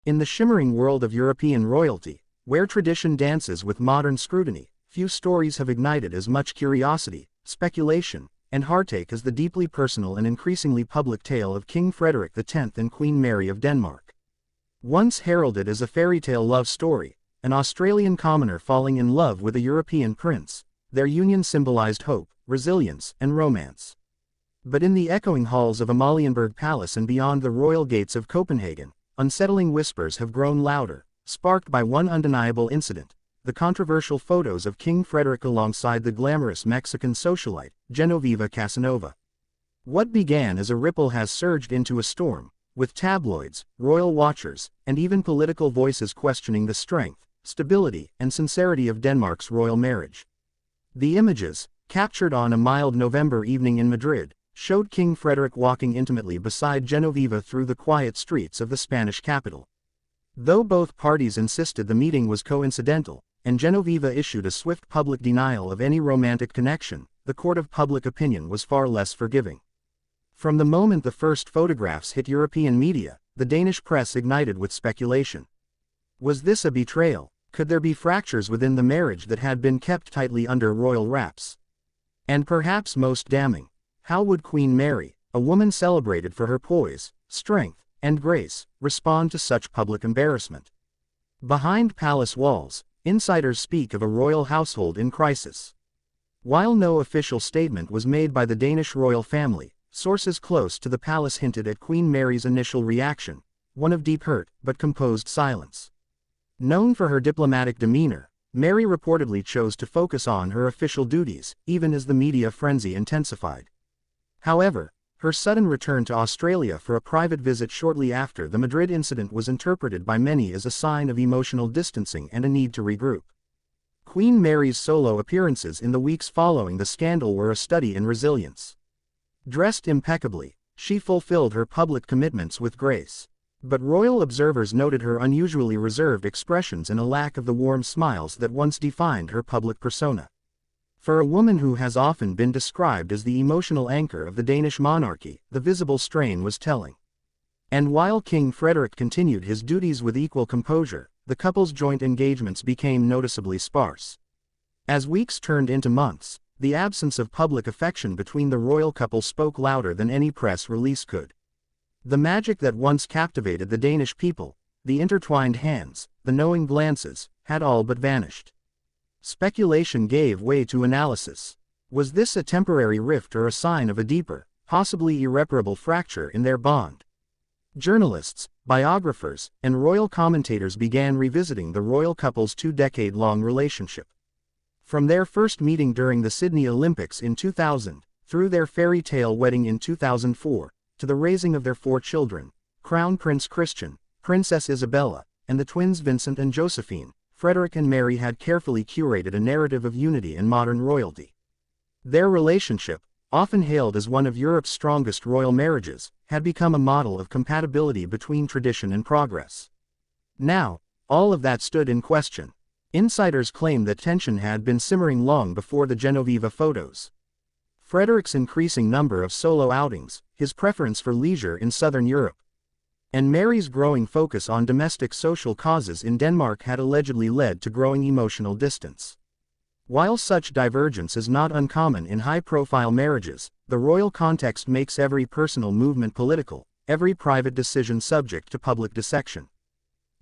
In the shimmering world of European royalty, where tradition dances with modern scrutiny, few stories have ignited as much curiosity, speculation, and heartache as the deeply personal and increasingly public tale of King Frederik X and Queen Mary of Denmark. Once heralded as a fairy tale love story, an Australian commoner falling in love with a European prince, their union symbolized hope, resilience, and romance. But in the echoing halls of Amalienborg Palace and beyond the royal gates of Copenhagen, unsettling whispers have grown louder, sparked by one undeniable incident: the controversial photos of King Frederik alongside the glamorous Mexican socialite, Genoveva Casanova. What began as a ripple has surged into a storm, with tabloids, royal watchers, and even political voices questioning the strength, stability, and sincerity of Denmark's royal marriage. The images, captured on a mild November evening in Madrid, showed King Frederik walking intimately beside Genoveva through the quiet streets of the Spanish capital. Though both parties insisted the meeting was coincidental, and Genoveva issued a swift public denial of any romantic connection, the court of public opinion was far less forgiving. From the moment the first photographs hit European media, the Danish press ignited with speculation. Was this a betrayal? Could there be fractures within the marriage that had been kept tightly under royal wraps? And perhaps most damning, how would Queen Mary, a woman celebrated for her poise, strength, and grace, respond to such public embarrassment? Behind palace walls, insiders speak of a royal household in crisis. While no official statement was made by the Danish royal family, sources close to the palace hinted at Queen Mary's initial reaction, one of deep hurt but composed silence. Known for her diplomatic demeanor, Mary reportedly chose to focus on her official duties, even as the media frenzy intensified. However, her sudden return to Australia for a private visit shortly after the Madrid incident was interpreted by many as a sign of emotional distancing and a need to regroup. Queen Mary's solo appearances in the weeks following the scandal were a study in resilience. Dressed impeccably, she fulfilled her public commitments with grace. But royal observers noted her unusually reserved expressions and a lack of the warm smiles that once defined her public persona. For a woman who has often been described as the emotional anchor of the Danish monarchy, the visible strain was telling. And while King Frederik continued his duties with equal composure, the couple's joint engagements became noticeably sparse. As weeks turned into months, the absence of public affection between the royal couple spoke louder than any press release could. The magic that once captivated the Danish people, the intertwined hands, the knowing glances, had all but vanished. Speculation gave way to analysis. Was this a temporary rift or a sign of a deeper, possibly irreparable fracture in their bond? Journalists, biographers, and royal commentators began revisiting the royal couple's two-decade-long relationship. From their first meeting during the Sydney Olympics in 2000, through their fairy tale wedding in 2004, to the raising of their 4 children, Crown Prince Christian, Princess Isabella, and the twins Vincent and Josephine, Frederik and Mary had carefully curated a narrative of unity in modern royalty. Their relationship, often hailed as one of Europe's strongest royal marriages, had become a model of compatibility between tradition and progress. Now, all of that stood in question. Insiders claim that tension had been simmering long before the Genoveva photos. Frederik's increasing number of solo outings, his preference for leisure in southern Europe, and Mary's growing focus on domestic social causes in Denmark had allegedly led to growing emotional distance. While such divergence is not uncommon in high-profile marriages, the royal context makes every personal movement political, every private decision subject to public dissection.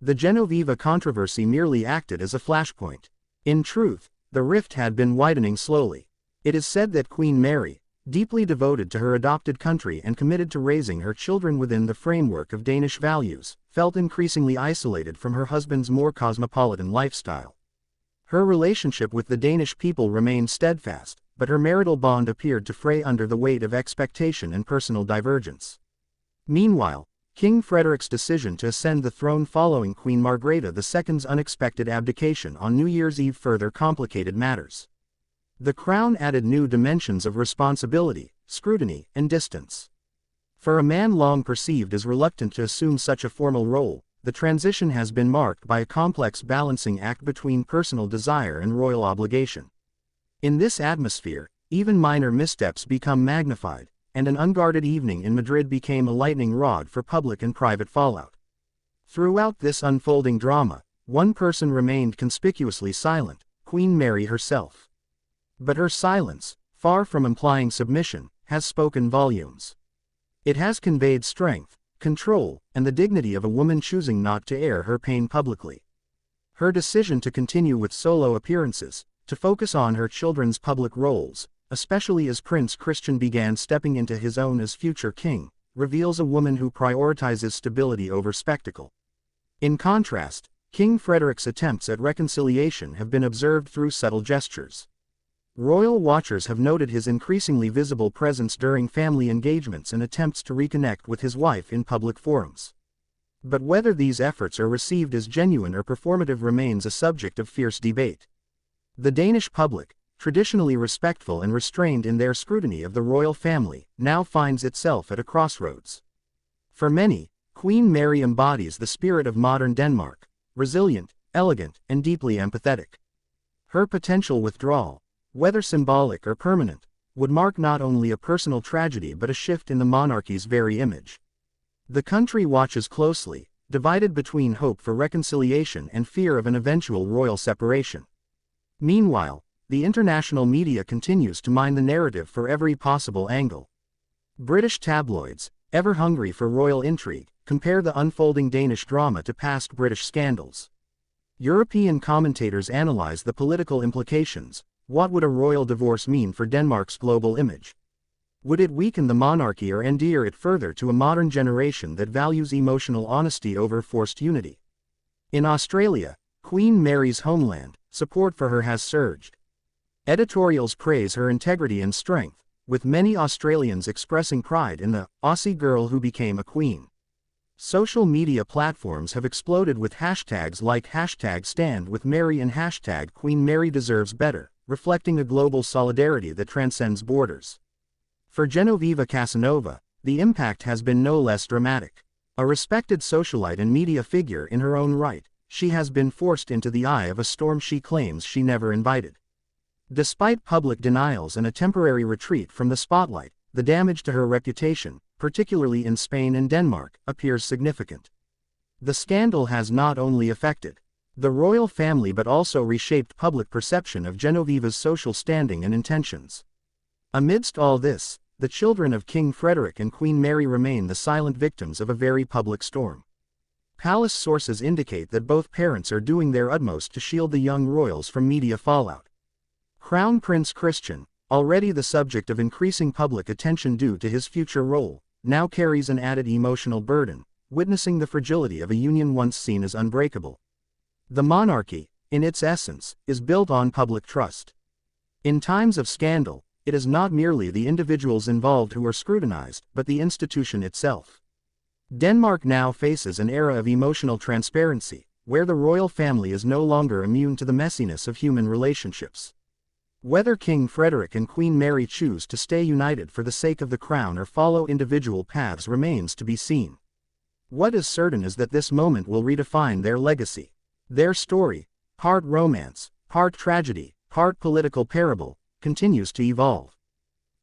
The Genoveva controversy merely acted as a flashpoint. In truth, the rift had been widening slowly. It is said that Queen Mary, deeply devoted to her adopted country and committed to raising her children within the framework of Danish values, felt increasingly isolated from her husband's more cosmopolitan lifestyle. Her relationship with the Danish people remained steadfast, but her marital bond appeared to fray under the weight of expectation and personal divergence. Meanwhile, King Frederik's decision to ascend the throne following Queen Margrethe II's unexpected abdication on New Year's Eve further complicated matters. The crown added new dimensions of responsibility, scrutiny, and distance. For a man long perceived as reluctant to assume such a formal role, the transition has been marked by a complex balancing act between personal desire and royal obligation. In this atmosphere, even minor missteps become magnified, and an unguarded evening in Madrid became a lightning rod for public and private fallout. Throughout this unfolding drama, one person remained conspicuously silent, Queen Mary herself. But her silence, far from implying submission, has spoken volumes. It has conveyed strength, control, and the dignity of a woman choosing not to air her pain publicly. Her decision to continue with solo appearances, to focus on her children's public roles, especially as Prince Christian began stepping into his own as future king, reveals a woman who prioritizes stability over spectacle. In contrast, King Frederik's attempts at reconciliation have been observed through subtle gestures. Royal watchers have noted his increasingly visible presence during family engagements and attempts to reconnect with his wife in public forums. But whether these efforts are received as genuine or performative remains a subject of fierce debate. The Danish public, traditionally respectful and restrained in their scrutiny of the royal family, now finds itself at a crossroads. For many, Queen Mary embodies the spirit of modern Denmark, resilient, elegant, and deeply empathetic. Her potential withdrawal, whether symbolic or permanent, would mark not only a personal tragedy but a shift in the monarchy's very image. The country watches closely, divided between hope for reconciliation and fear of an eventual royal separation. Meanwhile, the international media continues to mine the narrative for every possible angle. British tabloids, ever hungry for royal intrigue, compare the unfolding Danish drama to past British scandals. European commentators analyze the political implications. What would a royal divorce mean for Denmark's global image? Would it weaken the monarchy or endear it further to a modern generation that values emotional honesty over forced unity? In Australia, Queen Mary's homeland, support for her has surged. Editorials praise her integrity and strength, with many Australians expressing pride in the Aussie girl who became a queen. Social media platforms have exploded with hashtags like #StandWithMary and #QueenMaryDeservesBetter, reflecting a global solidarity that transcends borders. For Genoveva Casanova, the impact has been no less dramatic. A respected socialite and media figure in her own right, she has been forced into the eye of a storm she claims she never invited. Despite public denials and a temporary retreat from the spotlight, the damage to her reputation, particularly in Spain and Denmark, appears significant. The scandal has not only affected the royal family but also reshaped public perception of Genoveva's social standing and intentions. Amidst all this, the children of King Frederik and Queen Mary remain the silent victims of a very public storm. Palace sources indicate that both parents are doing their utmost to shield the young royals from media fallout. Crown Prince Christian, already the subject of increasing public attention due to his future role, now carries an added emotional burden, witnessing the fragility of a union once seen as unbreakable. The monarchy, in its essence, is built on public trust. In times of scandal, it is not merely the individuals involved who are scrutinized, but the institution itself. Denmark now faces an era of emotional transparency, where the royal family is no longer immune to the messiness of human relationships. Whether King Frederik and Queen Mary choose to stay united for the sake of the crown or follow individual paths remains to be seen. What is certain is that this moment will redefine their legacy. Their story, part romance, part tragedy, part political parable, continues to evolve.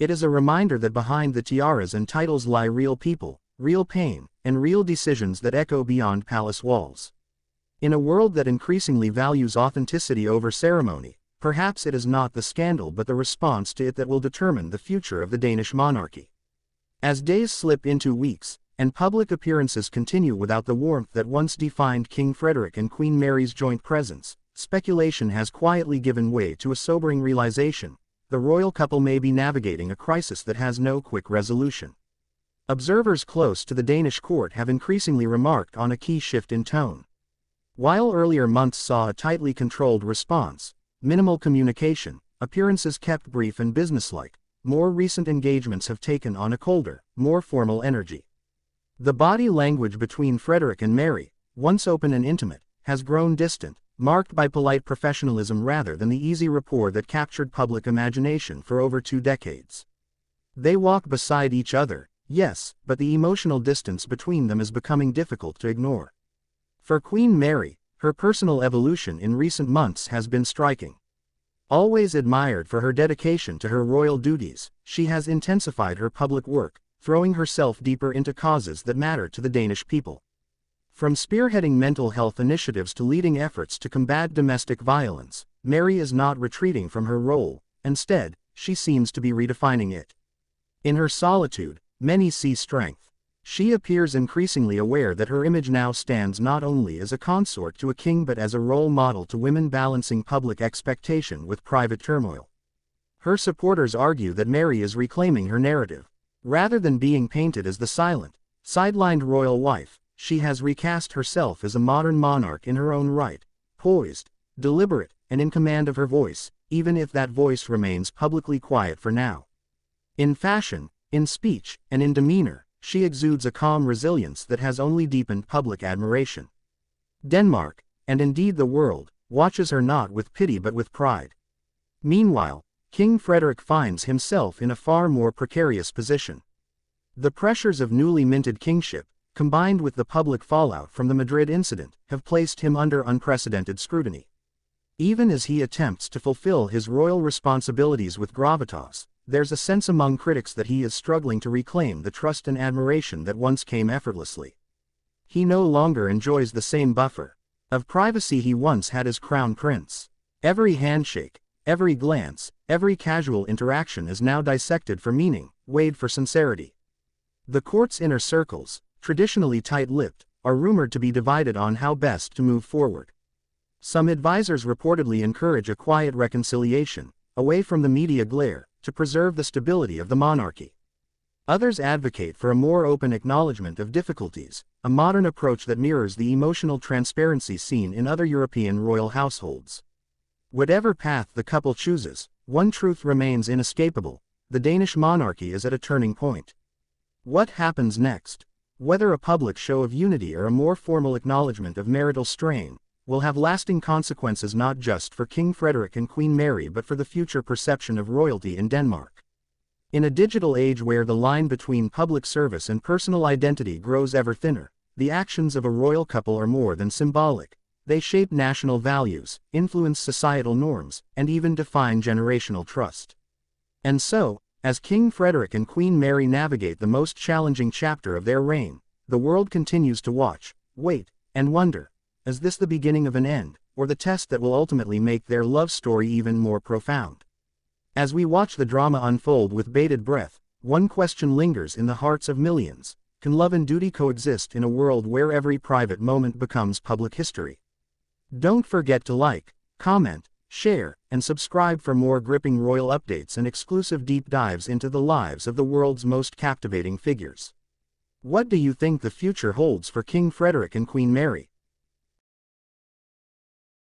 It is a reminder that behind the tiaras and titles lie real people, real pain, and real decisions that echo beyond palace walls. In a world that increasingly values authenticity over ceremony, perhaps it is not the scandal but the response to it that will determine the future of the Danish monarchy. As days slip into weeks, and public appearances continue without the warmth that once defined King Frederik and Queen Mary's joint presence, speculation has quietly given way to a sobering realization: the royal couple may be navigating a crisis that has no quick resolution. Observers close to the Danish court have increasingly remarked on a key shift in tone. While earlier months saw a tightly controlled response, minimal communication, appearances kept brief and businesslike, more recent engagements have taken on a colder, more formal energy. The body language between Frederik and Mary, once open and intimate, has grown distant, marked by polite professionalism rather than the easy rapport that captured public imagination for over 2 decades. They walk beside each other, yes, but the emotional distance between them is becoming difficult to ignore. For Queen Mary, her personal evolution in recent months has been striking. Always admired for her dedication to her royal duties, she has intensified her public work, throwing herself deeper into causes that matter to the Danish people. From spearheading mental health initiatives to leading efforts to combat domestic violence, Mary is not retreating from her role. Instead, she seems to be redefining it. In her solitude, many see strength. She appears increasingly aware that her image now stands not only as a consort to a king but as a role model to women, balancing public expectation with private turmoil. Her supporters argue that Mary is reclaiming her narrative. Rather than being painted as the silent, sidelined royal wife, she has recast herself as a modern monarch in her own right, poised, deliberate, and in command of her voice, even if that voice remains publicly quiet for now. In fashion, in speech, and in demeanor, she exudes a calm resilience that has only deepened public admiration. Denmark, and indeed the world, watches her not with pity but with pride. Meanwhile, King Frederik finds himself in a far more precarious position. The pressures of newly minted kingship, combined with the public fallout from the Madrid incident, have placed him under unprecedented scrutiny. Even as he attempts to fulfill his royal responsibilities with gravitas, there's a sense among critics that he is struggling to reclaim the trust and admiration that once came effortlessly. He no longer enjoys the same buffer of privacy he once had as crown prince. Every handshake, every glance, every casual interaction is now dissected for meaning, weighed for sincerity. The court's inner circles, traditionally tight-lipped, are rumored to be divided on how best to move forward. Some advisors reportedly encourage a quiet reconciliation, away from the media glare, to preserve the stability of the monarchy. Others advocate for a more open acknowledgement of difficulties, a modern approach that mirrors the emotional transparency seen in other European royal households. Whatever path the couple chooses, one truth remains inescapable: the Danish monarchy is at a turning point. What happens next, whether a public show of unity or a more formal acknowledgement of marital strain, will have lasting consequences not just for King Frederik and Queen Mary but for the future perception of royalty in Denmark. In a digital age where the line between public service and personal identity grows ever thinner, the actions of a royal couple are more than symbolic. They shape national values, influence societal norms, and even define generational trust. And so, as King Frederik and Queen Mary navigate the most challenging chapter of their reign, the world continues to watch, wait, and wonder: is this the beginning of an end, or the test that will ultimately make their love story even more profound? As we watch the drama unfold with bated breath, one question lingers in the hearts of millions: can love and duty coexist in a world where every private moment becomes public history? Don't forget to like, comment, share, and subscribe for more gripping royal updates and exclusive deep dives into the lives of the world's most captivating figures. What do you think the future holds for King Frederik and Queen Mary?